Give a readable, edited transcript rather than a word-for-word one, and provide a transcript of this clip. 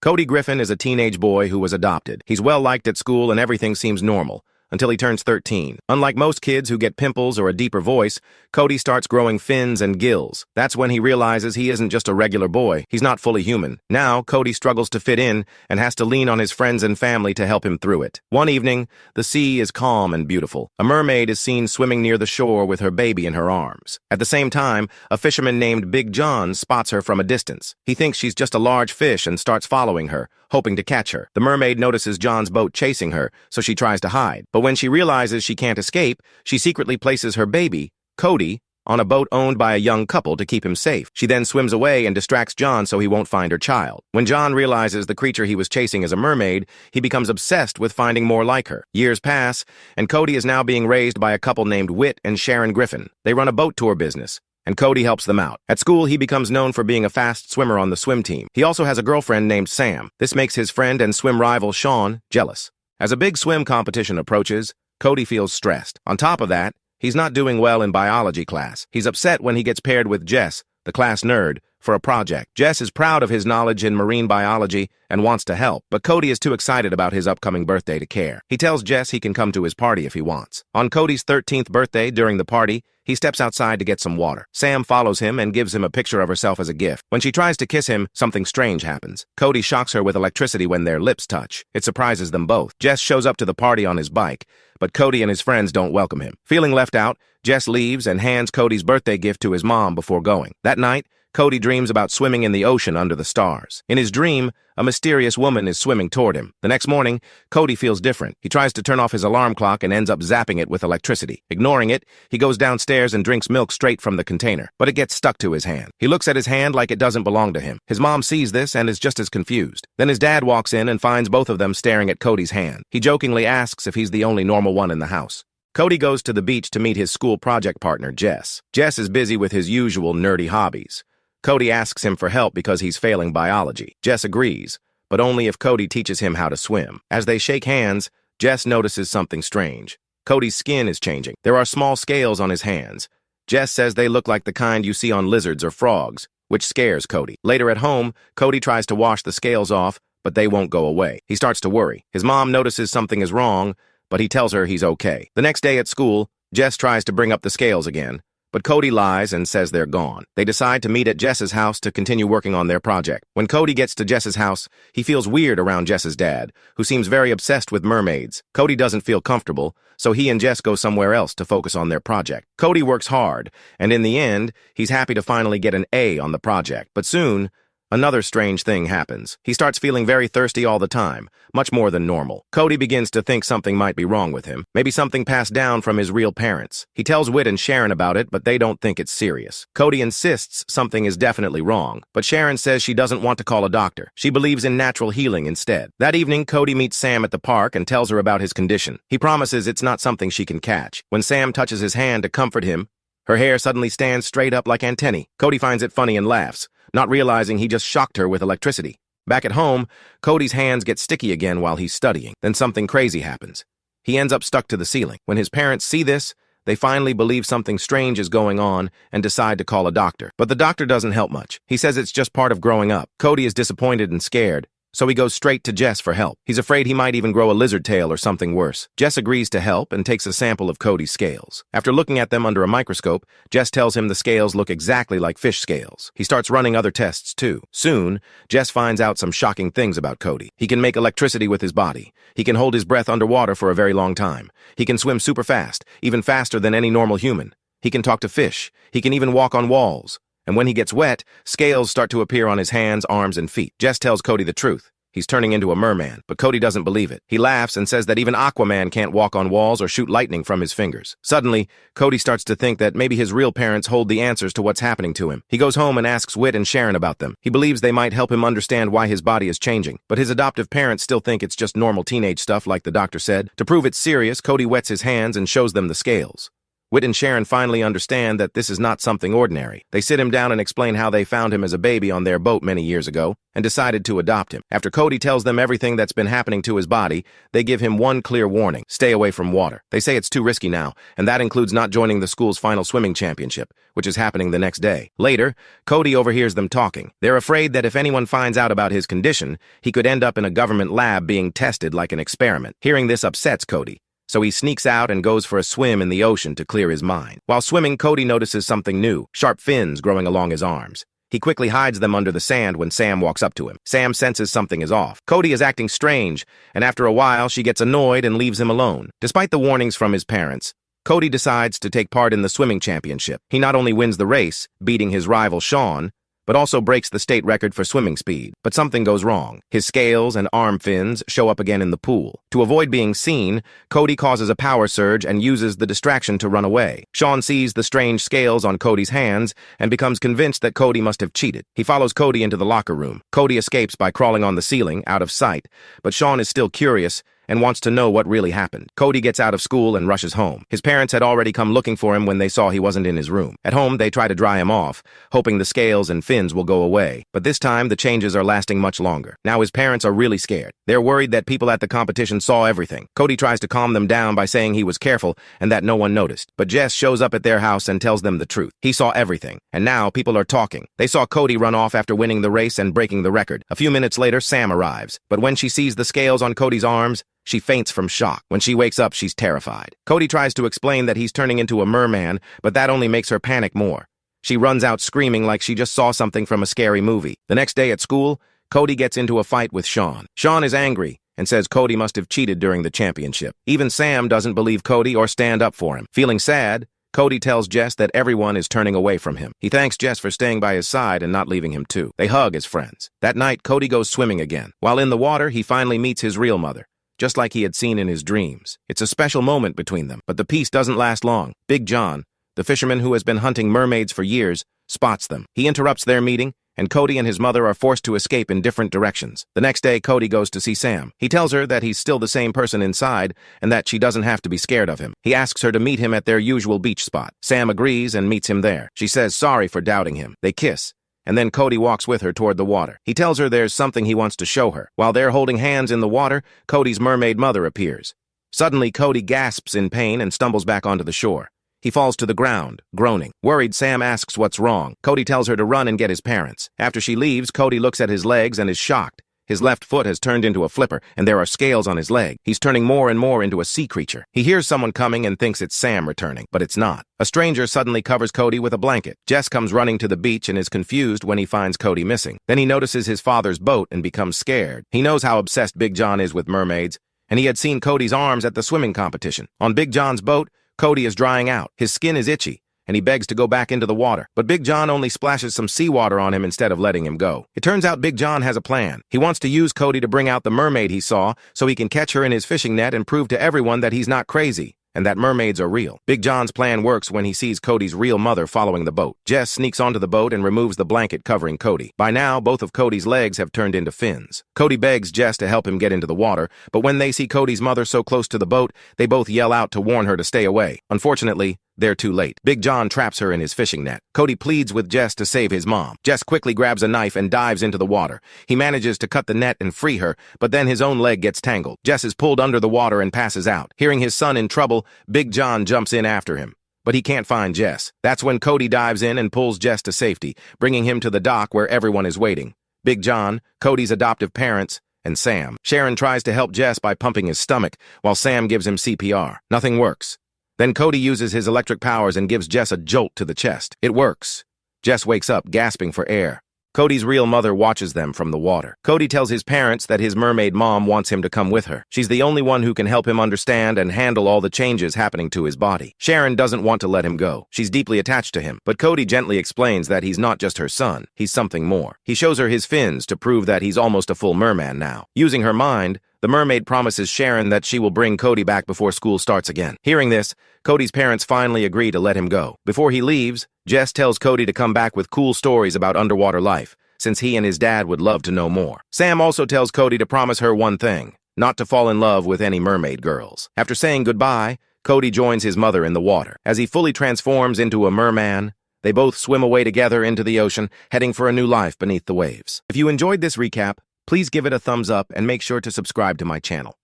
Cody Griffin is a teenage boy who was adopted. He's well-liked at school and everything seems normal, until he turns 13. Unlike most kids who get pimples or a deeper voice, Cody starts growing fins and gills. That's when he realizes he isn't just a regular boy. He's not fully human. Now, Cody struggles to fit in and has to lean on his friends and family to help him through it. One evening, the sea is calm and beautiful. A mermaid is seen swimming near the shore with her baby in her arms. At the same time, a fisherman named Big John spots her from a distance. He thinks she's just a large fish and starts following her, hoping to catch her. The mermaid notices John's boat chasing her, so she tries to hide. But when she realizes she can't escape, she secretly places her baby, Cody, on a boat owned by a young couple to keep him safe. She then swims away and distracts John so he won't find her child. When John realizes the creature he was chasing is a mermaid, he becomes obsessed with finding more like her. Years pass, and Cody is now being raised by a couple named Whit and Sharon Griffin. They run a boat tour business, and Cody helps them out. At school, he becomes known for being a fast swimmer on the swim team. He also has a girlfriend named Sam. This makes his friend and swim rival Sean jealous. As a big swim competition approaches, Cody feels stressed. On top of that, he's not doing well in biology class. He's upset when he gets paired with Jess, the class nerd, for a project. Jess is proud of his knowledge in marine biology and wants to help, but Cody is too excited about his upcoming birthday to care. He tells Jess he can come to his party if he wants. On Cody's 13th birthday, during the party, he steps outside to get some water. Sam follows him and gives him a picture of herself as a gift. When she tries to kiss him, something strange happens. Cody shocks her with electricity when their lips touch. It surprises them both. Jess shows up to the party on his bike, but Cody and his friends don't welcome him. Feeling left out, Jess leaves and hands Cody's birthday gift to his mom before going. That night, Cody dreams about swimming in the ocean under the stars. In his dream, a mysterious woman is swimming toward him. The next morning, Cody feels different. He tries to turn off his alarm clock and ends up zapping it with electricity. Ignoring it, he goes downstairs and drinks milk straight from the container, but it gets stuck to his hand. He looks at his hand like it doesn't belong to him. His mom sees this and is just as confused. Then his dad walks in and finds both of them staring at Cody's hand. He jokingly asks if he's the only normal one in the house. Cody goes to the beach to meet his school project partner, Jess. Jess is busy with his usual nerdy hobbies. Cody asks him for help because he's failing biology. Jess agrees, but only if Cody teaches him how to swim. As they shake hands, Jess notices something strange. Cody's skin is changing. There are small scales on his hands. Jess says they look like the kind you see on lizards or frogs, which scares Cody. Later at home, Cody tries to wash the scales off, but they won't go away. He starts to worry. His mom notices something is wrong, but he tells her he's okay. The next day at school, Jess tries to bring up the scales again, but Cody lies and says they're gone. They decide to meet at Jess's house to continue working on their project. When Cody gets to Jess's house, he feels weird around Jess's dad, who seems very obsessed with mermaids. Cody doesn't feel comfortable, so he and Jess go somewhere else to focus on their project. Cody works hard, and in the end, he's happy to finally get an A on the project. But soon, another strange thing happens. He starts feeling very thirsty all the time, much more than normal. Cody begins to think something might be wrong with him, maybe something passed down from his real parents. He tells Whit and Sharon about it, but they don't think it's serious. Cody insists something is definitely wrong, but Sharon says she doesn't want to call a doctor. She believes in natural healing instead. That evening, Cody meets Sam at the park and tells her about his condition. He promises it's not something she can catch. When Sam touches his hand to comfort him, her hair suddenly stands straight up like antennae. Cody finds it funny and laughs, not realizing he just shocked her with electricity. Back at home, Cody's hands get sticky again while he's studying. Then something crazy happens. He ends up stuck to the ceiling. When his parents see this, they finally believe something strange is going on and decide to call a doctor. But the doctor doesn't help much. He says it's just part of growing up. Cody is disappointed and scared, so he goes straight to Jess for help. He's afraid he might even grow a lizard tail or something worse. Jess agrees to help and takes a sample of Cody's scales. After looking at them under a microscope, Jess tells him the scales look exactly like fish scales. He starts running other tests too. Soon, Jess finds out some shocking things about Cody. He can make electricity with his body. He can hold his breath underwater for a very long time. He can swim super fast, even faster than any normal human. He can talk to fish. He can even walk on walls. And when he gets wet, scales start to appear on his hands, arms, and feet. Jess tells Cody the truth. He's turning into a merman, but Cody doesn't believe it. He laughs and says that even Aquaman can't walk on walls or shoot lightning from his fingers. Suddenly, Cody starts to think that maybe his real parents hold the answers to what's happening to him. He goes home and asks Whit and Sharon about them. He believes they might help him understand why his body is changing, but his adoptive parents still think it's just normal teenage stuff like the doctor said. To prove it's serious, Cody wets his hands and shows them the scales. Whit and Sharon finally understand that this is not something ordinary. They sit him down and explain how they found him as a baby on their boat many years ago and decided to adopt him. After Cody tells them everything that's been happening to his body, they give him one clear warning: stay away from water. They say it's too risky now, and that includes not joining the school's final swimming championship, which is happening the next day. Later, Cody overhears them talking. They're afraid that if anyone finds out about his condition, he could end up in a government lab being tested like an experiment. Hearing this upsets Cody, so he sneaks out and goes for a swim in the ocean to clear his mind. While swimming, Cody notices something new: sharp fins growing along his arms. He quickly hides them under the sand when Sam walks up to him. Sam senses something is off. Cody is acting strange, and after a while, she gets annoyed and leaves him alone. Despite the warnings from his parents, Cody decides to take part in the swimming championship. He not only wins the race, beating his rival Sean, but also breaks the state record for swimming speed. But something goes wrong. His scales and arm fins show up again in the pool. To avoid being seen, Cody causes a power surge and uses the distraction to run away. Sean sees the strange scales on Cody's hands and becomes convinced that Cody must have cheated. He follows Cody into the locker room. Cody escapes by crawling on the ceiling, out of sight, but Sean is still curious and wants to know what really happened. Cody gets out of school and rushes home. His parents had already come looking for him when they saw he wasn't in his room. At home, they try to dry him off, hoping the scales and fins will go away. But this time, the changes are lasting much longer. Now his parents are really scared. They're worried that people at the competition saw everything. Cody tries to calm them down by saying he was careful and that no one noticed. But Jess shows up at their house and tells them the truth. He saw everything, and now people are talking. They saw Cody run off after winning the race and breaking the record. A few minutes later, Sam arrives. But when she sees the scales on Cody's arms, she faints from shock. When she wakes up, she's terrified. Cody tries to explain that he's turning into a merman, but that only makes her panic more. She runs out screaming like she just saw something from a scary movie. The next day at school, Cody gets into a fight with Sean. Sean is angry and says Cody must have cheated during the championship. Even Sam doesn't believe Cody or stand up for him. Feeling sad, Cody tells Jess that everyone is turning away from him. He thanks Jess for staying by his side and not leaving him too. They hug as friends. That night, Cody goes swimming again. While in the water, he finally meets his real mother, just like he had seen in his dreams. It's a special moment between them, but the peace doesn't last long. Big John, the fisherman who has been hunting mermaids for years, spots them. He interrupts their meeting, and Cody and his mother are forced to escape in different directions. The next day, Cody goes to see Sam. He tells her that he's still the same person inside and that she doesn't have to be scared of him. He asks her to meet him at their usual beach spot. Sam agrees and meets him there. She says sorry for doubting him. They kiss, and then Cody walks with her toward the water. He tells her there's something he wants to show her. While they're holding hands in the water, Cody's mermaid mother appears. Suddenly, Cody gasps in pain and stumbles back onto the shore. He falls to the ground, groaning. Worried, Sam asks what's wrong. Cody tells her to run and get his parents. After she leaves, Cody looks at his legs and is shocked. His left foot has turned into a flipper, and there are scales on his leg. He's turning more and more into a sea creature. He hears someone coming and thinks it's Sam returning, but it's not. A stranger suddenly covers Cody with a blanket. Jess comes running to the beach and is confused when he finds Cody missing. Then he notices his father's boat and becomes scared. He knows how obsessed Big John is with mermaids, and he had seen Cody's arms at the swimming competition. On Big John's boat, Cody is drying out. His skin is itchy, and he begs to go back into the water. But Big John only splashes some seawater on him instead of letting him go. It turns out Big John has a plan. He wants to use Cody to bring out the mermaid he saw so he can catch her in his fishing net and prove to everyone that he's not crazy and that mermaids are real. Big John's plan works when he sees Cody's real mother following the boat. Jess sneaks onto the boat and removes the blanket covering Cody. By now, both of Cody's legs have turned into fins. Cody begs Jess to help him get into the water, but when they see Cody's mother so close to the boat, they both yell out to warn her to stay away. Unfortunately, they're too late. Big John traps her in his fishing net. Cody pleads with Jess to save his mom. Jess quickly grabs a knife and dives into the water. He manages to cut the net and free her, but then his own leg gets tangled. Jess is pulled under the water and passes out. Hearing his son in trouble, Big John jumps in after him, but he can't find Jess. That's when Cody dives in and pulls Jess to safety, bringing him to the dock where everyone is waiting. Big John, Cody's adoptive parents, and Sam. Sharon tries to help Jess by pumping his stomach, while Sam gives him CPR. Nothing works. Then Cody uses his electric powers and gives Jess a jolt to the chest. It works. Jess wakes up, gasping for air. Cody's real mother watches them from the water. Cody tells his parents that his mermaid mom wants him to come with her. She's the only one who can help him understand and handle all the changes happening to his body. Sharon doesn't want to let him go. She's deeply attached to him, but Cody gently explains that he's not just her son, he's something more. He shows her his fins to prove that he's almost a full merman now. Using her mind, the mermaid promises Sharon that she will bring Cody back before school starts again. Hearing this, Cody's parents finally agree to let him go. Before he leaves, Jess tells Cody to come back with cool stories about underwater life, since he and his dad would love to know more. Sam also tells Cody to promise her one thing: not to fall in love with any mermaid girls. After saying goodbye, Cody joins his mother in the water. As he fully transforms into a merman, they both swim away together into the ocean, heading for a new life beneath the waves. If you enjoyed this recap, please give it a thumbs up and make sure to subscribe to my channel.